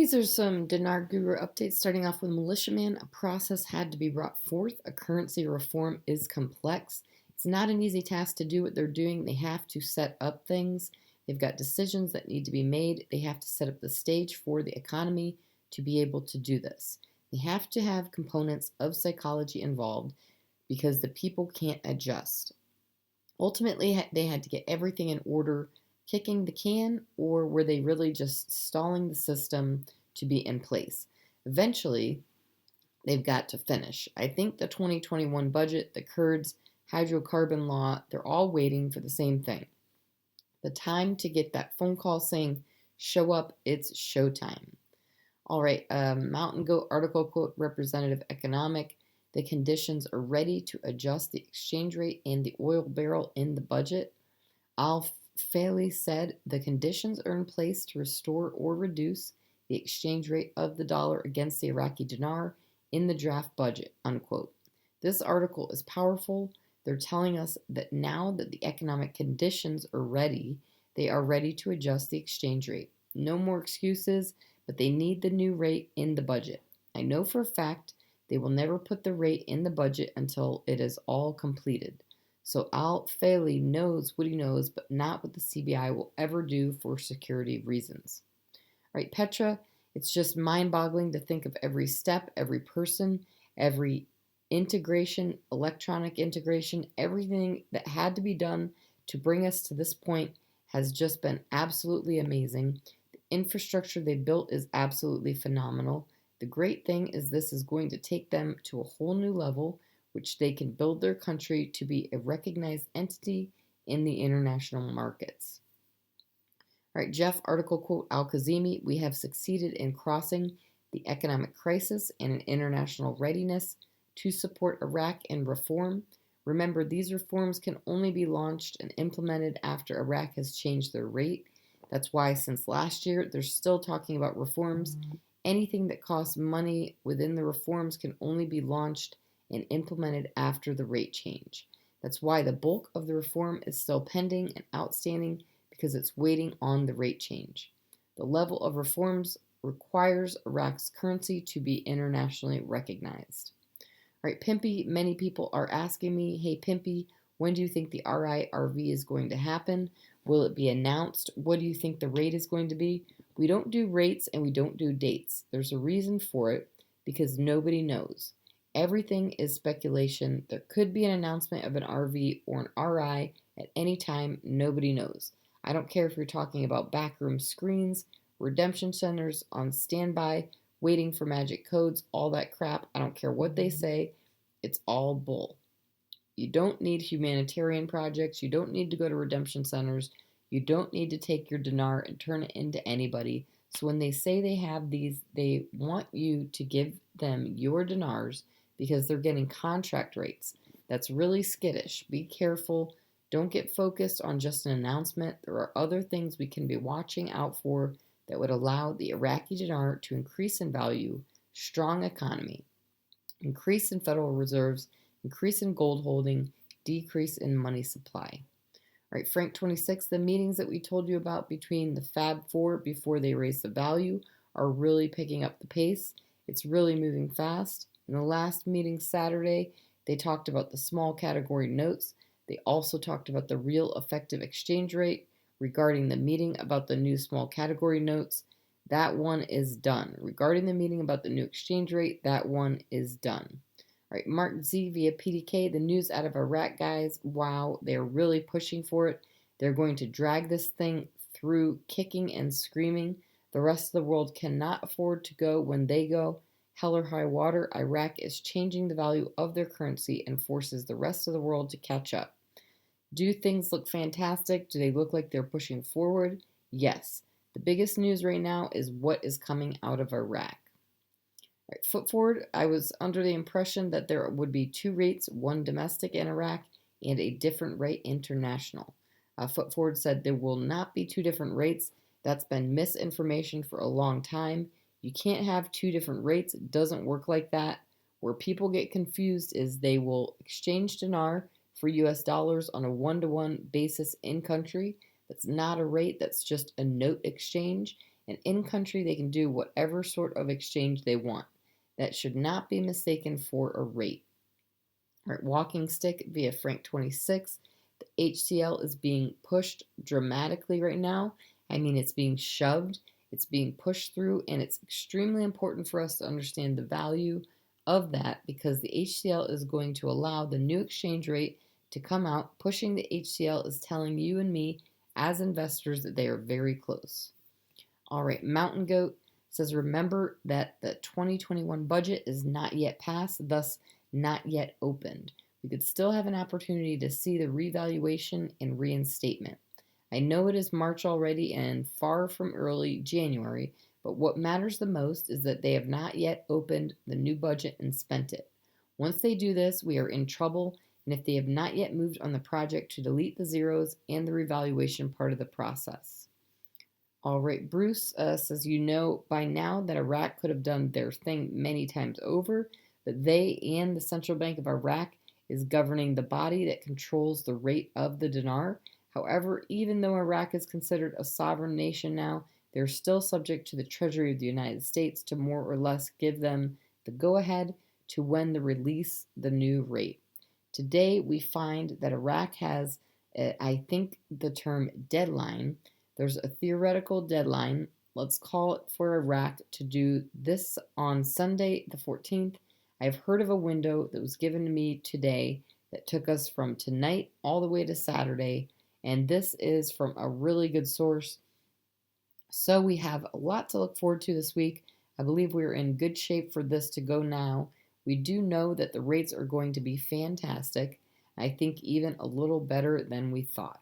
These are some Dinar Guru updates, starting off with militiaman. A process had to be brought forth. A currency reform is complex. It's not an easy task to do what they're doing. They have to set up things. They've got decisions that need to be made. They have to set up the stage for the economy to be able to do this. They have to have components of psychology involved because the people can't adjust. Ultimately, they had to get everything in order, kicking the can, or were they really just stalling the system to be in place? Eventually, they've got to finish. I think the 2021 budget, the Kurds, hydrocarbon law, they're all waiting for the same thing. The time to get that phone call saying, show up, it's showtime. All right, Mountain Goat article quote Representative Economic. The conditions are ready to adjust the exchange rate and the oil barrel in the budget. Al Faley said the conditions are in place to restore or reduce the exchange rate of the dollar against the Iraqi dinar in the draft budget, unquote. This article is powerful. They're telling us that now that the economic conditions are ready, they are ready to adjust the exchange rate. No more excuses, but they need the new rate in the budget. I know for a fact they will never put the rate in the budget until it is all completed. So Al Faley knows what he knows, but not what the CBI will ever do for security reasons. Right, Petra, it's just mind-boggling to think of every step, every person, every integration, electronic integration, everything that had to be done to bring us to this point has just been absolutely amazing. The infrastructure they built is absolutely phenomenal. The great thing is this is going to take them to a whole new level, which they can build their country to be a recognized entity in the international markets. All right, Jeff, article quote Al-Kazimi, we have succeeded in crossing the economic crisis and an international readiness to support Iraq and reform. Remember, these reforms can only be launched and implemented after Iraq has changed their rate. That's why since last year, they're still talking about reforms. Anything that costs money within the reforms can only be launched and implemented after the rate change. That's why the bulk of the reform is still pending and outstanding because it's waiting on the rate change. The level of reforms requires Iraq's currency to be internationally recognized. All right, Pimpy, many people are asking me, hey Pimpy, when do you think the RIRV is going to happen? Will it be announced? What do you think the rate is going to be? We don't do rates and we don't do dates. There's a reason for it because nobody knows. Everything is speculation. There could be an announcement of an RV or an RI at any time. Nobody knows. I don't care if you're talking about backroom screens, redemption centers on standby, waiting for magic codes, all that crap. I don't care what they say. It's all bull. You don't need humanitarian projects. You don't need to go to redemption centers. You don't need to take your dinar and turn it into anybody. So when they say they have these, they want you to give them your dinars because they're getting contract rates. That's really skittish. Be careful. Don't get focused on just an announcement. There are other things we can be watching out for that would allow the Iraqi dinar to increase in value, strong economy, increase in federal reserves, increase in gold holding, decrease in money supply. All right, Frank 26, the meetings that we told you about between the Fab Four before they raise the value are really picking up the pace. It's really moving fast. In the last meeting Saturday, they talked about the small category notes. They also talked about the real effective exchange rate. Regarding the meeting about the new small category notes, that one is done. Regarding the meeting about the new exchange rate, that one is done. All right, Mark Z via PDK, the news out of Iraq, guys. Wow, they're really pushing for it. They're going to drag this thing through kicking and screaming. The rest of the world cannot afford to go when they go. Hell or high water, Iraq is changing the value of their currency and forces the rest of the world to catch up. Do things look fantastic? Do they look like they're pushing forward? Yes. The biggest news right now is what is coming out of Iraq. Right, foot forward, I was under the impression that there would be two rates, one domestic in Iraq and a different rate international. Foot forward said there will not be two different rates. That's been misinformation for a long time. You can't have two different rates. It doesn't work like that. Where people get confused is they will exchange dinar for US dollars on a one-to-one basis in country. That's not a rate, that's just a note exchange. and in country they can do whatever sort of exchange they want. That should not be mistaken for a rate. All right, walking stick via Frank 26. The HCL is being pushed dramatically right now. I mean, it's being shoved, it's being pushed through, and it's extremely important for us to understand the value of that because the HCL is going to allow the new exchange rate to come out. Pushing the HCL is telling you and me as investors that they are very close. All right, Mountain Goat says remember that the 2021 budget is not yet passed, thus not yet opened. We could still have an opportunity to see the revaluation and reinstatement. I know it is March already and far from early January, but what matters the most is that they have not yet opened the new budget and spent it. Once they do this, we are in trouble, and if they have not yet moved on the project to delete the zeros and the revaluation part of the process. All right, Bruce says, you know by now that Iraq could have done their thing many times over, but they and the Central Bank of Iraq is governing the body that controls the rate of the dinar. However, even though Iraq is considered a sovereign nation now, they're still subject to the Treasury of the United States to more or less give them the go-ahead to when to release the new rate. Today, we find that Iraq has, I think, the term deadline. There's a theoretical deadline, let's call it, for Iraq to do this on Sunday the 14th. I've heard of a window that was given to me today that took us from tonight all the way to Saturday, and this is from a really good source. So we have a lot to look forward to this week. I believe we're in good shape for this to go now. We do know that the rates are going to be fantastic. I think even a little better than we thought.